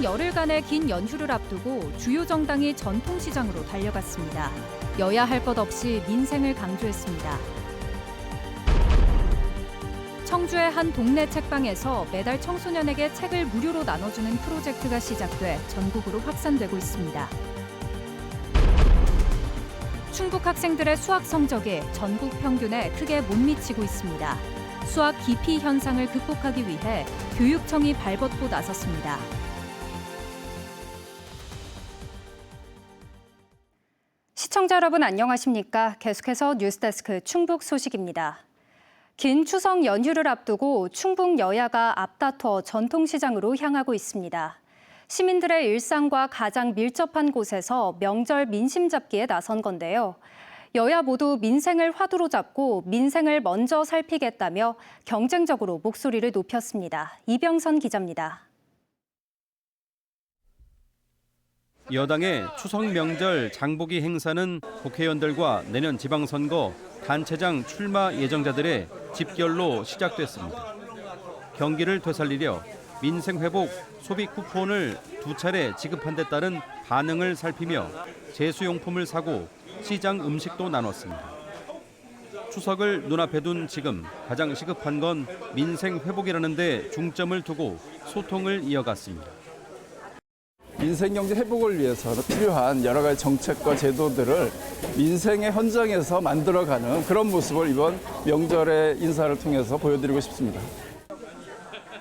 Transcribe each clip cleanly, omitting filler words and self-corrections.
열흘간의 긴 연휴를 앞두고 주요 정당이 전통시장으로 달려갔습니다. 여야 할 것 없이 민생을 강조했습니다. 청주의 한 동네 책방에서 매달 청소년에게 책을 무료로 나눠주는 프로젝트가 시작돼 전국으로 확산되고 있습니다. 충북 학생들의 수학 성적이 전국 평균에 크게 못 미치고 있습니다. 수학 기피 현상을 극복하기 위해 교육청이 발벗고 나섰습니다. 시청자 여러분 안녕하십니까? 계속해서 뉴스데스크 충북 소식입니다. 긴 추석 연휴를 앞두고 충북 여야가 앞다퉈 전통시장으로 향하고 있습니다. 시민들의 일상과 가장 밀접한 곳에서 명절 민심 잡기에 나선 건데요. 여야 모두 민생을 화두로 잡고 민생을 먼저 살피겠다며 경쟁적으로 목소리를 높였습니다. 이병선 기자입니다. 여당의 추석 명절 장보기 행사는 국회의원들과 내년 지방선거 단체장 출마 예정자들의 집결로 시작됐습니다. 경기를 되살리려 민생회복 소비 쿠폰을 2차례 지급한 데 따른 반응을 살피며 제수용품을 사고 시장 음식도 나눴습니다. 추석을 눈앞에 둔 지금 가장 시급한 건 민생 회복이라는 데 중점을 두고 소통을 이어갔습니다. 민생경제 회복을 위해서 필요한 여러 가지 정책과 제도들을 민생의 현장에서 만들어가는 그런 모습을 이번 명절의 인사를 통해서 보여드리고 싶습니다.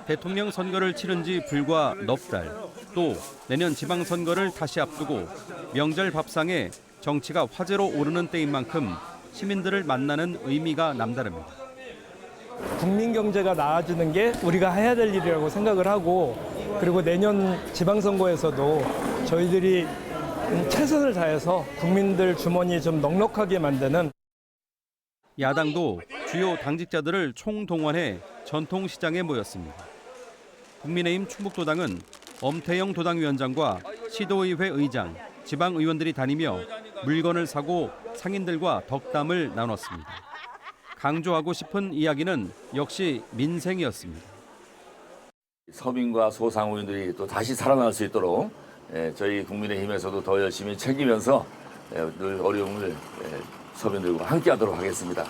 대통령 선거를 치른 지 불과 넉 달, 또 내년 지방선거를 다시 앞두고 명절 밥상에 정치가 화제로 오르는 때인 만큼 시민들을 만나는 의미가 남다릅니다. 국민 경제가 나아지는 게 우리가 해야 될 일이라고 생각을 하고, 그리고 내년 지방선거에서도 저희들이 최선을 다해서 국민들 주머니 좀 넉넉하게 만드는. 야당도 주요 당직자들을 총동원해 전통시장에 모였습니다. 국민의힘 충북도당은 엄태영 도당위원장과 시도의회 의장, 지방의원들이 다니며 물건을 사고 상인들과 덕담을 나눴습니다. 강조하고 싶은 이야기는 역시 민생이었습니다. 서민과 소상공인들이 또 다시 살아날 수 있도록 저희 국민의힘에서도 더 열심히 챙기면서 늘 어려움을 서민들과 함께하도록 하겠습니다.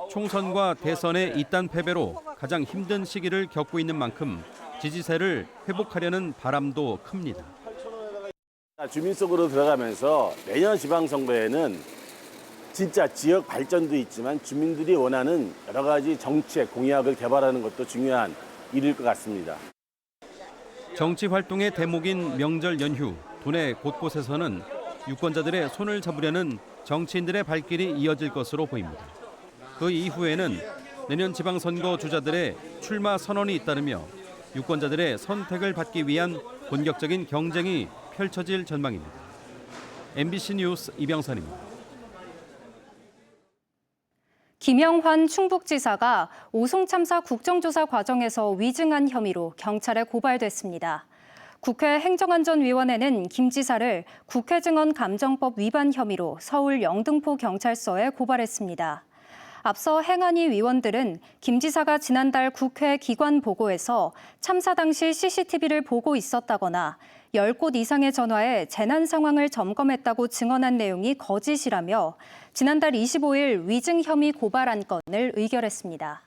총선과 대선의 잇단 패배로 가장 힘든 시기를 겪고 있는 만큼 지지세를 회복하려는 바람도 큽니다. 주민 속으로 들어가면서 내년 지방선거에는 진짜 지역 발전도 있지만 주민들이 원하는 여러 가지 정책, 공약을 개발하는 것도 중요한 일일 것 같습니다. 정치 활동의 대목인 명절 연휴, 도내 곳곳에서는 유권자들의 손을 잡으려는 정치인들의 발길이 이어질 것으로 보입니다. 그 이후에는 내년 지방선거 주자들의 출마 선언이 잇따르며 유권자들의 선택을 받기 위한 본격적인 경쟁이 펼쳐질 전망입니다. MBC 뉴스 이병선입니다. 김영환 충북지사가 오송 참사 국정조사 과정에서 위증한 혐의로 경찰에 고발됐습니다. 국회 행정안전위원회는 김 지사를 국회증언감정법 위반 혐의로 서울 영등포 경찰서에 고발했습니다. 앞서 행안위 위원들은 김 지사가 지난달 국회 기관 보고에서 참사 당시 CCTV를 보고 있었다거나 10곳 이상의 전화에 재난 상황을 점검했다고 증언한 내용이 거짓이라며 지난달 25일 위증 혐의 고발 안건을 의결했습니다.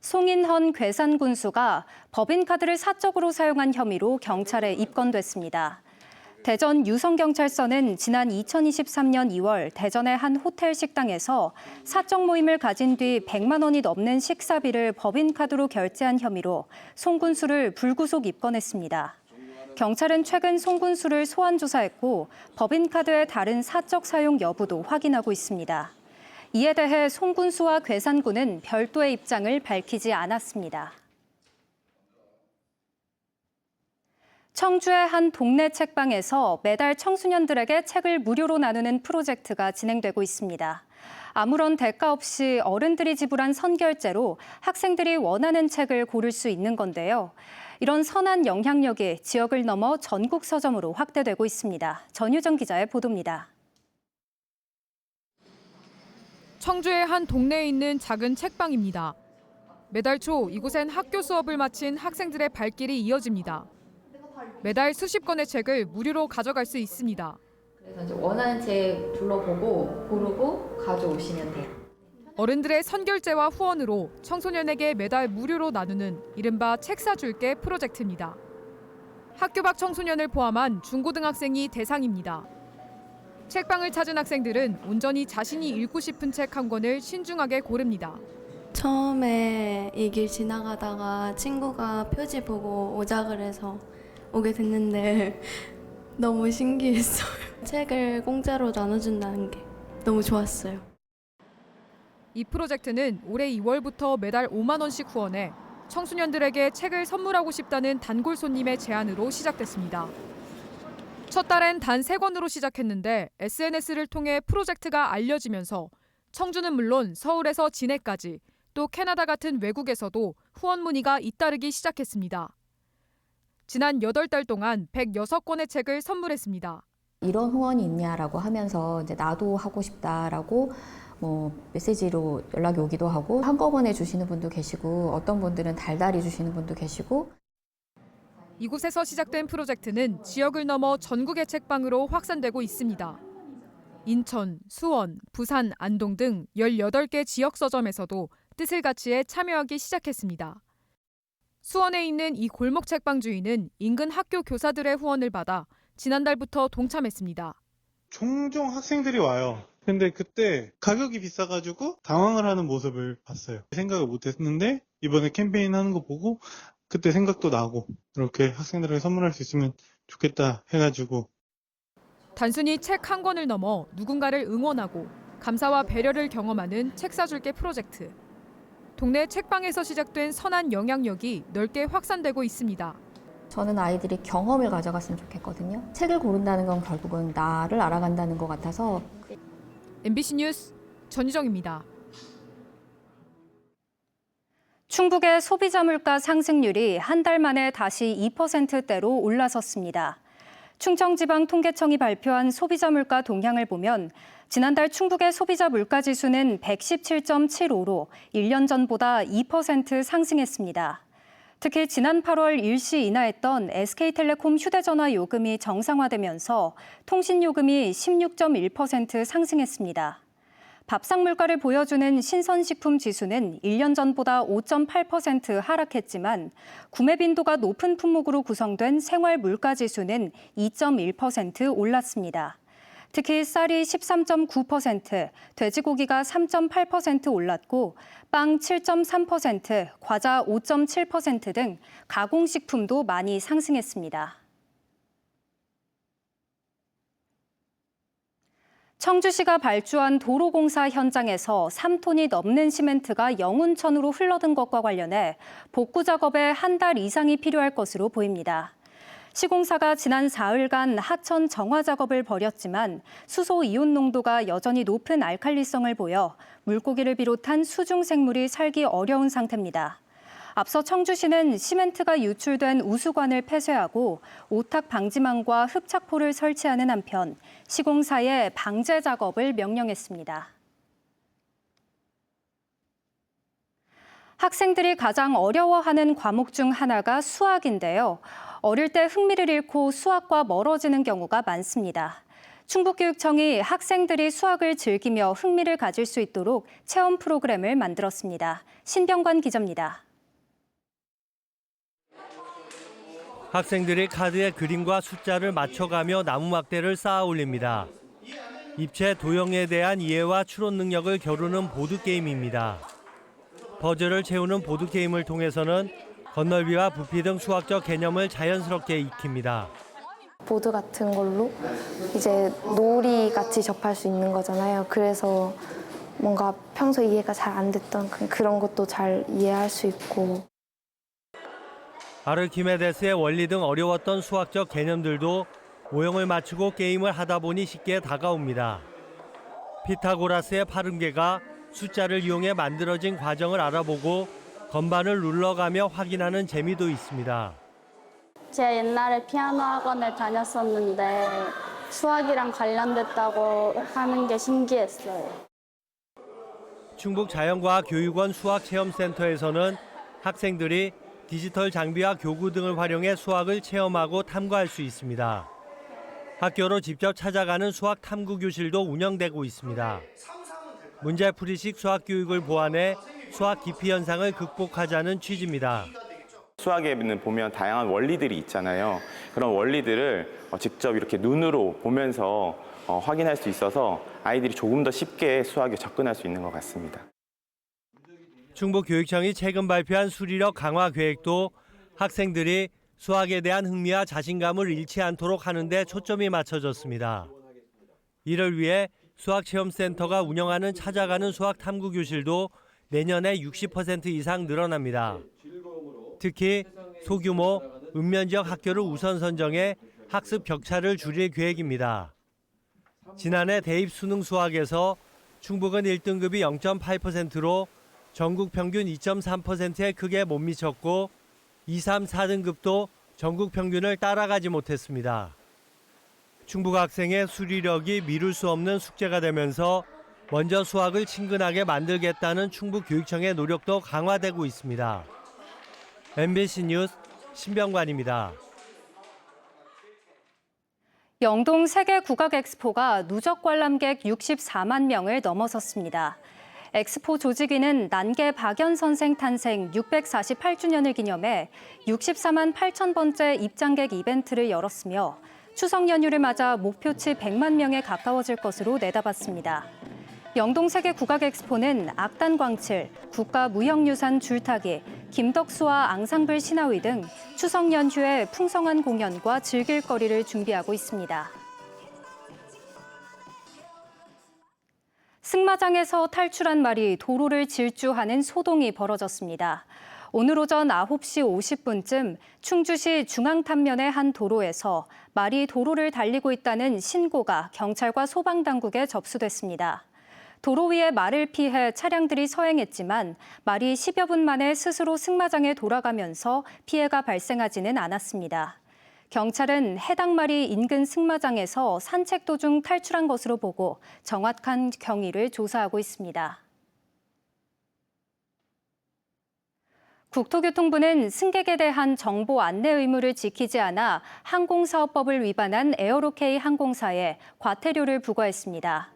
송인헌 괴산군수가 법인카드를 사적으로 사용한 혐의로 경찰에 입건됐습니다. 대전 유성경찰서는 지난 2023년 2월 대전의 한 호텔 식당에서 사적 모임을 가진 뒤 100만 원이 넘는 식사비를 법인카드로 결제한 혐의로 송 군수를 불구속 입건했습니다. 경찰은 최근 송 군수를 소환 조사했고 법인카드의 다른 사적 사용 여부도 확인하고 있습니다. 이에 대해 송 군수와 괴산군은 별도의 입장을 밝히지 않았습니다. 청주의 한 동네 책방에서 매달 청소년들에게 책을 무료로 나누는 프로젝트가 진행되고 있습니다. 아무런 대가 없이 어른들이 지불한 선결제로 학생들이 원하는 책을 고를 수 있는 건데요. 이런 선한 영향력이 지역을 넘어 전국 서점으로 확대되고 있습니다. 전유정 기자의 보도입니다. 청주의 한 동네에 있는 작은 책방입니다. 매달 초 이곳엔 학교 수업을 마친 학생들의 발길이 이어집니다. 매달 수십 권의 책을 무료로 가져갈 수 있습니다. 그래서 이제 원하는 책 둘러보고 고르고 가져오시면 돼요. 어른들의 선결제와 후원으로 청소년에게 매달 무료로 나누는 이른바 책 사줄게 프로젝트입니다. 학교 밖 청소년을 포함한 중고등학생이 대상입니다. 책방을 찾은 학생들은 온전히 자신이 읽고 싶은 책 한 권을 신중하게 고릅니다. 처음에 이 길 지나가다가 친구가 표지 보고 오자 그래서 오게 됐는데 너무 신기했어요. 책을 공짜로 나눠준다는 게 너무 좋았어요. 이 프로젝트는 올해 2월부터 매달 5만 원씩 후원해 청소년들에게 책을 선물하고 싶다는 단골 손님의 제안으로 시작됐습니다. 첫 달엔 단 3권으로 시작했는데 SNS를 통해 프로젝트가 알려지면서 청주는 물론 서울에서 진해까지 또 캐나다 같은 외국에서도 후원 문의가 잇따르기 시작했습니다. 지난 8달 동안 106권의 책을 선물했습니다. 이런 후원이 있냐라고 하면서 이제 나도 하고 싶다라고 메시지로 연락이 오기도 하고 한꺼번에 주시는 분도 계시고 어떤 분들은 달달이 주시는 분도 계시고. 이곳에서 시작된 프로젝트는 지역을 넘어 전국의 책방으로 확산되고 있습니다. 인천, 수원, 부산, 안동 등 18개 지역 서점에서도 뜻을 같이해 참여하기 시작했습니다. 수원에 있는 이 골목 책방 주인은 인근 학교 교사들의 후원을 받아 지난달부터 동참했습니다. 종종 학생들이 와요. 근데 그때 가격이 비싸가지고 당황을 하는 모습을 봤어요. 생각을 못했는데 이번에 캠페인 하는 거 보고 그때 생각도 나고 이렇게 학생들에게 선물할 수 있으면 좋겠다 해가지고. 단순히 책 한 권을 넘어 누군가를 응원하고 감사와 배려를 경험하는 책 사줄게 프로젝트. 동네 책방에서 시작된 선한 영향력이 넓게 확산되고 있습니다. 저는 아이들이 경험을 가져갔으면 좋겠거든요. 책을 고른다는 건 결국은 나를 알아간다는 것 같아서. MBC 뉴스 전유정입니다. 충북의 소비자 물가 상승률이 한 달 만에 다시 2%대로 올라섰습니다. 충청지방통계청이 발표한 소비자 물가 동향을 보면 지난달 충북의 소비자 물가 지수는 117.75로 1년 전보다 2% 상승했습니다. 특히 지난 8월 일시 인하했던 SK텔레콤 휴대전화 요금이 정상화되면서 통신요금이 16.1% 상승했습니다. 밥상 물가를 보여주는 신선식품 지수는 1년 전보다 5.8% 하락했지만 구매 빈도가 높은 품목으로 구성된 생활 물가 지수는 2.1% 올랐습니다. 특히 쌀이 13.9%, 돼지고기가 3.8% 올랐고 빵 7.3%, 과자 5.7% 등 가공식품도 많이 상승했습니다. 청주시가 발주한 도로공사 현장에서 3톤이 넘는 시멘트가 영운천으로 흘러든 것과 관련해 복구 작업에 한 달 이상이 필요할 것으로 보입니다. 시공사가 지난 사흘간 하천 정화 작업을 벌였지만 수소 이온 농도가 여전히 높은 알칼리성을 보여 물고기를 비롯한 수중 생물이 살기 어려운 상태입니다. 앞서 청주시는 시멘트가 유출된 우수관을 폐쇄하고 오탁 방지망과 흡착포를 설치하는 한편 시공사에 방제 작업을 명령했습니다. 학생들이 가장 어려워하는 과목 중 하나가 수학인데요. 어릴 때 흥미를 잃고 수학과 멀어지는 경우가 많습니다. 충북교육청이 학생들이 수학을 즐기며 흥미를 가질 수 있도록 체험 프로그램을 만들었습니다. 신병관 기자입니다. 학생들이 카드에 그림과 숫자를 맞춰가며 나무막대를 쌓아 올립니다. 입체 도형에 대한 이해와 추론 능력을 겨루는 보드게임입니다. 퍼즐을 채우는 보드게임을 통해서는 건널비와 부피 등 수학적 개념을 자연스럽게 익힙니다. 보드 같은 걸로 이제 놀이 같이 접할 수 있는 거잖아요. 그래서 뭔가 평소 이해가 잘 안 됐던 그런 것도 잘 이해할 수 있고. 아르키메데스의 원리 등 어려웠던 수학적 개념들도 모형을 맞추고 게임을 하다 보니 쉽게 다가옵니다. 피타고라스의 파름계가 숫자를 이용해 만들어진 과정을 알아보고 건반을 눌러가며 확인하는 재미도 있습니다. 제가 옛날에 피아노 학원을 다녔었는데 수학이랑 관련됐다고 하는 게 신기했어요. 충북자연과학교육원 수학체험센터에서는 학생들이 디지털 장비와 교구 등을 활용해 수학을 체험하고 탐구할 수 있습니다. 학교로 직접 찾아가는 수학 탐구 교실도 운영되고 있습니다. 문제풀이식 수학 교육을 보완해 수학 기피 현상을 극복하자는 취지입니다. 수학에는 보면 다양한 원리들이 있잖아요. 그런 원리들을 직접 이렇게 눈으로 보면서 확인할 수 있어서 아이들이 조금 더 쉽게 수학에 접근할 수 있는 것 같습니다. 충북교육청이 최근 발표한 수리력 강화 계획도 학생들이 수학에 대한 흥미와 자신감을 잃지 않도록 하는 데 초점이 맞춰졌습니다. 이를 위해 수학체험센터가 운영하는 찾아가는 수학 탐구 교실도 내년에 60% 이상 늘어납니다. 특히 소규모, 읍면지역 학교를 우선 선정해 학습 격차를 줄일 계획입니다. 지난해 대입 수능 수학에서 충북은 1등급이 0.8%로 전국 평균 2.3%에 크게 못 미쳤고 2, 3, 4등급도 전국 평균을 따라가지 못했습니다. 충북 학생의 수리력이 미룰 수 없는 숙제가 되면서 먼저 수학을 친근하게 만들겠다는 충북교육청의 노력도 강화되고 있습니다. MBC 뉴스 신병관입니다. 영동 세계 국악 엑스포가 누적 관람객 64만 명을 넘어섰습니다. 엑스포 조직위는 난계 박연 선생 탄생 648주년을 기념해 64만 8천 번째 입장객 이벤트를 열었으며 추석 연휴를 맞아 목표치 100만 명에 가까워질 것으로 내다봤습니다. 영동 세계 국악 엑스포는 악단 광칠, 국가무형유산 줄타기, 김덕수와 앙상블 신화위 등 추석 연휴에 풍성한 공연과 즐길 거리를 준비하고 있습니다. 승마장에서 탈출한 말이 도로를 질주하는 소동이 벌어졌습니다. 오늘 오전 9시 50분쯤 충주시 중앙탄면의 한 도로에서 말이 도로를 달리고 있다는 신고가 경찰과 소방당국에 접수됐습니다. 도로 위에 말을 피해 차량들이 서행했지만 말이 10여 분 만에 스스로 승마장에 돌아가면서 피해가 발생하지는 않았습니다. 경찰은 해당 말이 인근 승마장에서 산책 도중 탈출한 것으로 보고 정확한 경위를 조사하고 있습니다. 국토교통부는 승객에 대한 정보 안내 의무를 지키지 않아 항공사업법을 위반한 에어로케이 항공사에 과태료를 부과했습니다.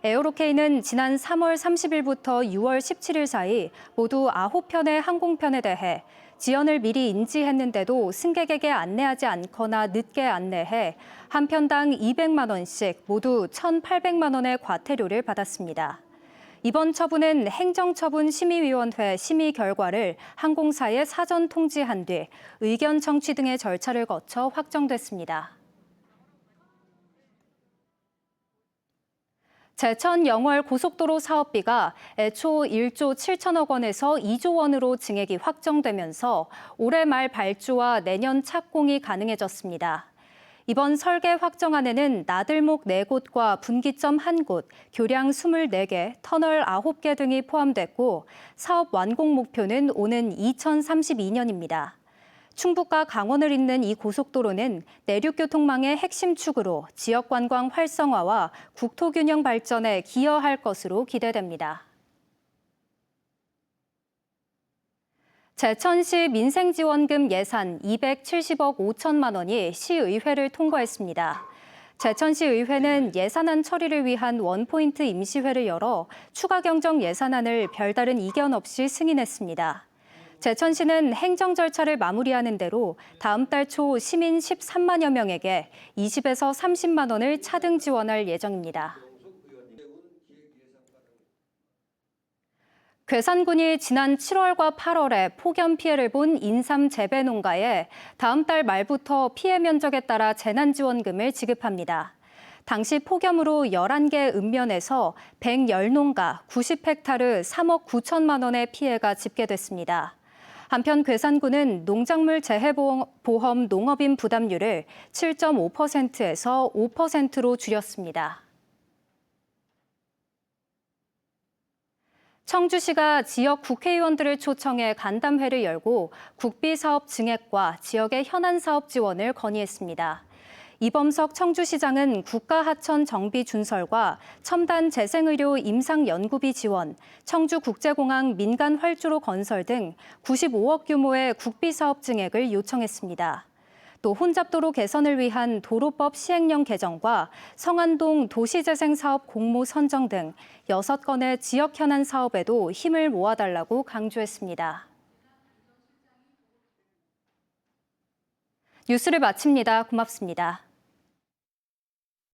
에어로케이는 지난 3월 30일부터 6월 17일 사이 모두 9편의 항공편에 대해 지연을 미리 인지했는데도 승객에게 안내하지 않거나 늦게 안내해 한 편당 200만 원씩 모두 1,800만 원의 과태료를 받았습니다. 이번 처분은 행정처분심의위원회 심의 결과를 항공사에 사전 통지한 뒤 의견 청취 등의 절차를 거쳐 확정됐습니다. 제천 영월 고속도로 사업비가 애초 1조 7천억 원에서 2조 원으로 증액이 확정되면서 올해 말 발주와 내년 착공이 가능해졌습니다. 이번 설계 확정안에는 나들목 4곳과 분기점 1곳, 교량 24개, 터널 9개 등이 포함됐고 사업 완공 목표는 오는 2032년입니다. 충북과 강원을 잇는 이 고속도로는 내륙교통망의 핵심 축으로 지역 관광 활성화와 국토균형 발전에 기여할 것으로 기대됩니다. 제천시 민생지원금 예산 270억 5천만 원이 시의회를 통과했습니다. 제천시 의회는 예산안 처리를 위한 원포인트 임시회를 열어 추가 경정 예산안을 별다른 이견 없이 승인했습니다. 제천시는 행정 절차를 마무리하는 대로 다음 달 초 시민 13만여 명에게 20에서 30만 원을 차등 지원할 예정입니다. 괴산군이 지난 7월과 8월에 폭염 피해를 본 인삼 재배 농가에 다음 달 말부터 피해 면적에 따라 재난지원금을 지급합니다. 당시 폭염으로 11개 읍면에서 110농가 90헥타르 3억 9천만 원의 피해가 집계됐습니다. 한편 괴산군은 농작물 재해보험 농업인 부담률을 7.5%에서 5%로 줄였습니다. 청주시가 지역 국회의원들을 초청해 간담회를 열고 국비사업 증액과 지역의 현안 사업 지원을 건의했습니다. 이범석 청주시장은 국가하천 정비 준설과 첨단 재생의료 임상연구비 지원, 청주국제공항 민간 활주로 건설 등 95억 규모의 국비사업 증액을 요청했습니다. 또 혼잡도로 개선을 위한 도로법 시행령 개정과 성안동 도시재생사업 공모 선정 등 6건의 지역 현안 사업에도 힘을 모아달라고 강조했습니다. 뉴스를 마칩니다. 고맙습니다.